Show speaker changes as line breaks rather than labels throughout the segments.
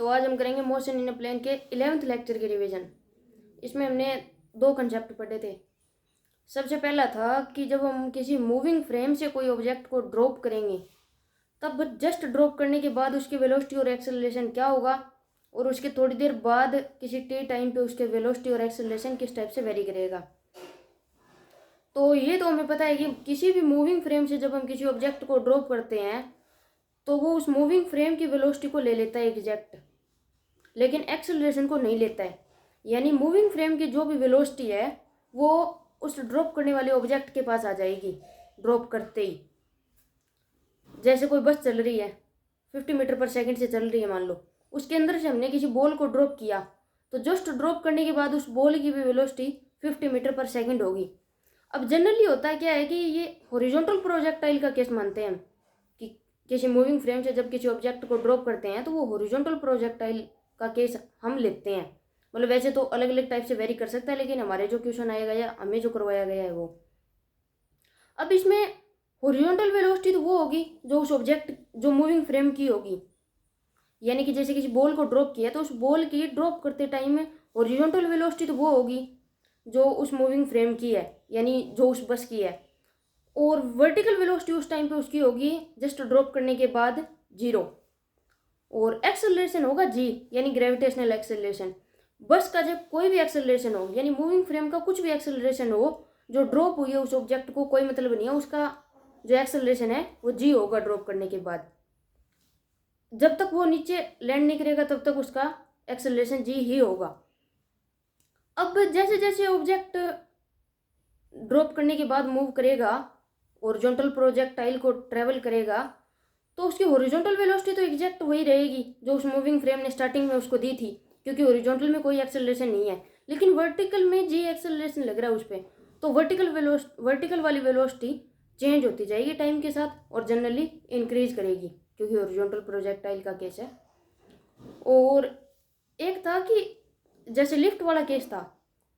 तो आज हम करेंगे मोशन इन अ प्लेन के 11th लेक्चर के रिवीजन। इसमें हमने दो कंसेप्ट पढ़े थे। सबसे पहला था कि जब हम किसी मूविंग फ्रेम से कोई ऑब्जेक्ट को ड्रॉप करेंगे तब जस्ट ड्रॉप करने के बाद उसकी वेलोसिटी और एक्सेलरेशन क्या होगा, और उसके थोड़ी देर बाद किसी टी टाइम पे उसके वेलोसिटी और एक्सेलरेशन किस टाइप से वेरी करेगा। तो ये तो हमें पता है कि किसी भी मूविंग फ्रेम से जब हम किसी ऑब्जेक्ट को ड्रॉप करते हैं तो वो उस मूविंग फ्रेम की वेलोसिटी को ले लेता है एग्जैक्ट, लेकिन एक्सेलरेशन को नहीं लेता है। यानी मूविंग फ्रेम की जो भी वेलोसिटी है वो उस ड्रॉप करने वाले ऑब्जेक्ट के पास आ जाएगी ड्रॉप करते ही। जैसे कोई बस चल रही है 50 मीटर पर सेकंड से चल रही है, मान लो उसके अंदर से हमने किसी बॉल को ड्रॉप किया तो जस्ट ड्रॉप करने के बाद उस बॉल की भी वेलोसिटी 50 मीटर पर सेकंड होगी। अब जनरली होता क्या है कि ये हॉरिजॉन्टल प्रोजेक्टाइल का केस मानते हैं हम कि किसी मूविंग फ्रेम से जब किसी ऑब्जेक्ट को ड्रॉप करते हैं तो वो हॉरिजॉन्टल प्रोजेक्टाइल का केस हम लेते हैं। मतलब वैसे तो अलग अलग टाइप से वेरी कर सकता है, लेकिन हमारे जो क्वेश्चन आएगा या हमें जो करवाया गया है वो। अब इसमें हॉरिजॉन्टल वेलोसिटी तो वो होगी जो उस ऑब्जेक्ट जो मूविंग फ्रेम की होगी। यानी कि जैसे किसी बॉल को ड्रॉप किया तो उस बॉल की ड्रॉप करते टाइम में हॉरिजॉन्टल वेलोसिटी तो वो होगी जो उस मूविंग फ्रेम की है, यानी जो उस बस की है। और वर्टिकल वेलोसिटी उस टाइम पे उसकी होगी जस्ट ड्रॉप करने के बाद 0। और एक्सेलरेशन होगा जी, यानी ग्रेविटेशनल एक्सेलरेशन। बस का जब कोई भी एक्सेलरेशन हो यानी मूविंग फ्रेम का कुछ भी एक्सेलरेशन हो जो ड्रॉप हुई है उस ऑब्जेक्ट को कोई मतलब नहीं है, उसका जो एक्सेलरेशन है वो जी होगा ड्रॉप करने के बाद। जब तक वो नीचे लैंड नहीं करेगा तब तक उसका एक्सेलरेशन जी ही होगा। अब जैसे जैसे ऑब्जेक्ट ड्रॉप करने के बाद मूव करेगा, हॉरिजॉन्टल प्रोजेक्टाइल को ट्रेवल करेगा, तो उसकी हॉरिजॉन्टल वेलोसिटी तो एग्जैक्ट वही रहेगी जो उस मूविंग फ्रेम ने स्टार्टिंग में उसको दी थी, क्योंकि हॉरिजॉन्टल में कोई एक्सेलरेशन नहीं है। लेकिन वर्टिकल में जी एक्सेलरेशन लग रहा है उस पर, तो वर्टिकल वाली वेलोसिटी चेंज होती जाएगी टाइम के साथ और जनरली इंक्रीज करेगी क्योंकि हॉरिजॉन्टल प्रोजेक्टाइल का केस है। और एक था कि जैसे लिफ्ट वाला केस था,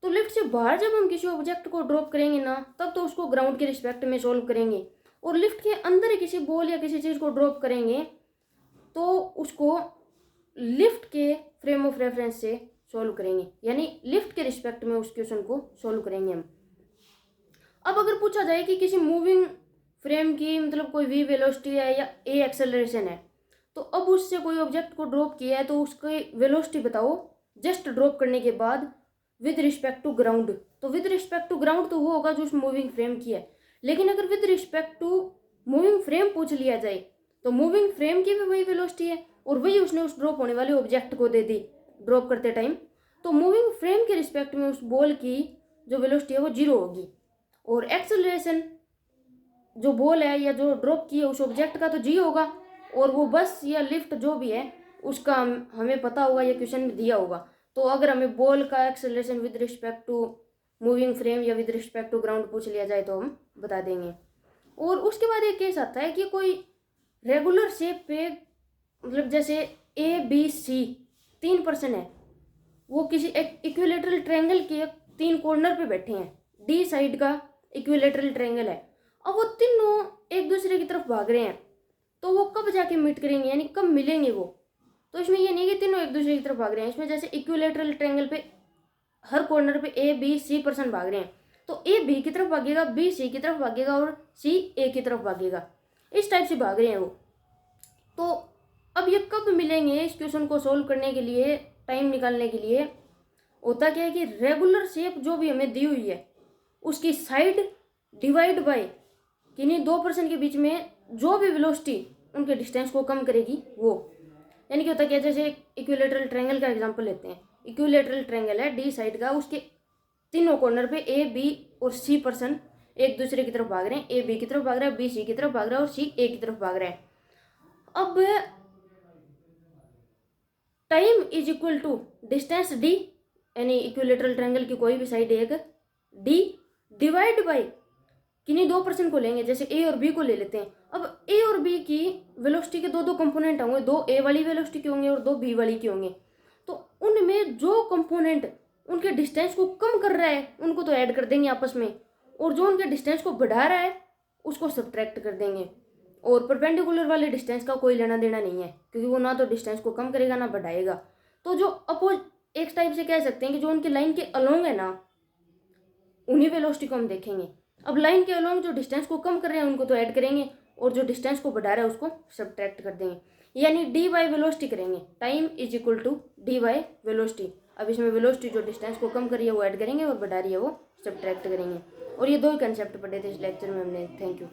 तो लिफ्ट से बाहर जब हम किसी ऑब्जेक्ट को ड्रॉप करेंगे ना तब तो उसको ग्राउंड के रिस्पेक्ट में सोल्व करेंगे, और लिफ्ट के अंदर किसी बॉल या किसी चीज़ को ड्रॉप करेंगे तो उसको लिफ्ट के फ्रेम ऑफ रेफरेंस से सोल्व करेंगे, यानी लिफ्ट के रिस्पेक्ट में उस क्वेश्चन को सोल्व करेंगे हम। अब अगर पूछा जाए कि किसी मूविंग फ्रेम की मतलब कोई वी वेलोसिटी है या ए एक्सेलरेशन है, तो अब उससे कोई ऑब्जेक्ट को ड्रॉप किया है तो उसकी वेलोसिटी बताओ जस्ट ड्रॉप करने के बाद विद रिस्पेक्ट टू ग्राउंड। तो विद रिस्पेक्ट टू ग्राउंड तो वो होगा जो उस मूविंग फ्रेम की है, लेकिन अगर with respect to moving frame पूछ लिया जाए तो मूविंग फ्रेम की भी वही वेलोसिटी है और वही उसने उस ड्रॉप होने वाले ऑब्जेक्ट को दे दी ड्रॉप करते टाइम, तो मूविंग फ्रेम के रिस्पेक्ट में उस बॉल की जो वेलोसिटी है वो 0 होगी। और एक्सेलरेशन जो बॉल है या जो ड्रॉप की है उस ऑब्जेक्ट का तो जी होगा, और वो बस या लिफ्ट जो भी है उसका हमें पता होगा, ये क्वेश्चन में दिया होगा। तो अगर हमें बॉल का acceleration with respect to moving frame या विद रिस्पेक्ट टू ग्राउंड पूछ लिया जाए तो हम बता देंगे। और उसके बाद एक केस आता है कि कोई रेगुलर शेप पे मतलब जैसे ए बी सी 3 पर्सन है, वो किसी एक इक्विलेटरल ट्रायंगल के 3 कॉर्नर पे बैठे हैं, डी साइड का इक्विलेटरल ट्रायंगल है। अब वो तीनों एक दूसरे की तरफ भाग रहे हैं, तो वो कब जाके मीट करेंगे यानी कब मिलेंगे वो। तो इसमें ये नहीं कि तीनों एक दूसरे की तरफ भाग रहे हैं, इसमें जैसे इक्विलेटरल ट्रायंगल पे हर कॉर्नर पे ए बी सी पर्सन भाग रहे हैं, तो ए बी की तरफ भागेगा, बी सी की तरफ भागेगा और सी ए की तरफ भागेगा, इस टाइप से भाग रहे हैं वो। तो अब ये कब मिलेंगे, इस क्वेश्चन को सोल्व करने के लिए टाइम निकालने के लिए होता क्या है कि रेगुलर शेप जो भी हमें दी हुई है उसकी साइड डिवाइड बाय किन्हीं 2 पर्सन के बीच में जो भी वेलोसिटी उनके डिस्टेंस को कम करेगी वो। यानी कि होता क्या, जैसे इक्विलेटरल ट्रायंगल का एग्जांपल लेते हैं। इक्विलेटरल ट्रायंगल है डी साइड का, उसके तीनों कॉर्नर पे ए बी और सी पर्सन एक दूसरे की तरफ भाग रहे हैं, ए बी की तरफ भाग रहा है, बी सी की तरफ भाग रहा है और सी ए की तरफ भाग रहा है। अब time is equal to distance D, यानी इक्विलेटरल ट्रायंगल की कोई भी साइड एक डी डिवाइड बाय किन्हीं 2 पर्सन को लेंगे, जैसे ए और बी को ले लेते हैं। अब ए और बी की वेलोसिटी के दो कंपोनेंट होंगे, 2 ए वाली वेलोसिटी के होंगे और 2 बी वाली के होंगे। तो उनमें जो कंपोनेंट उनके डिस्टेंस को कम कर रहा है उनको तो ऐड कर देंगे आपस में, और जो उनके डिस्टेंस को बढ़ा रहा है उसको सब्ट्रैक्ट कर देंगे। और परपेंडिकुलर वाले डिस्टेंस का कोई लेना देना नहीं है, क्योंकि वो ना तो डिस्टेंस को कम करेगा ना बढ़ाएगा। तो जो अपोज एक टाइप से कह सकते हैं कि जो उनकी लाइन के अलोंग है ना, उन्हीं वेलोसिटी को हम देखेंगे। अब लाइन के अलोंग जो डिस्टेंस को कम कर रहे हैं उनको तो ऐड करेंगे, और जो डिस्टेंस को बढ़ा रहा है उसको सब्ट्रैक्ट कर देंगे, यानी डी बाई वेलोसिटी करेंगे। Time is equal to d by velocity. अब इसमें वेलोसिटी जो डिस्टेंस को कम कर रही है वो ऐड करेंगे और बढ़ा रही है वो सब्ट्रैक्ट करेंगे। और ये दो ही कंसेप्ट पढ़े थे इस लेक्चर में हमने। Thank you.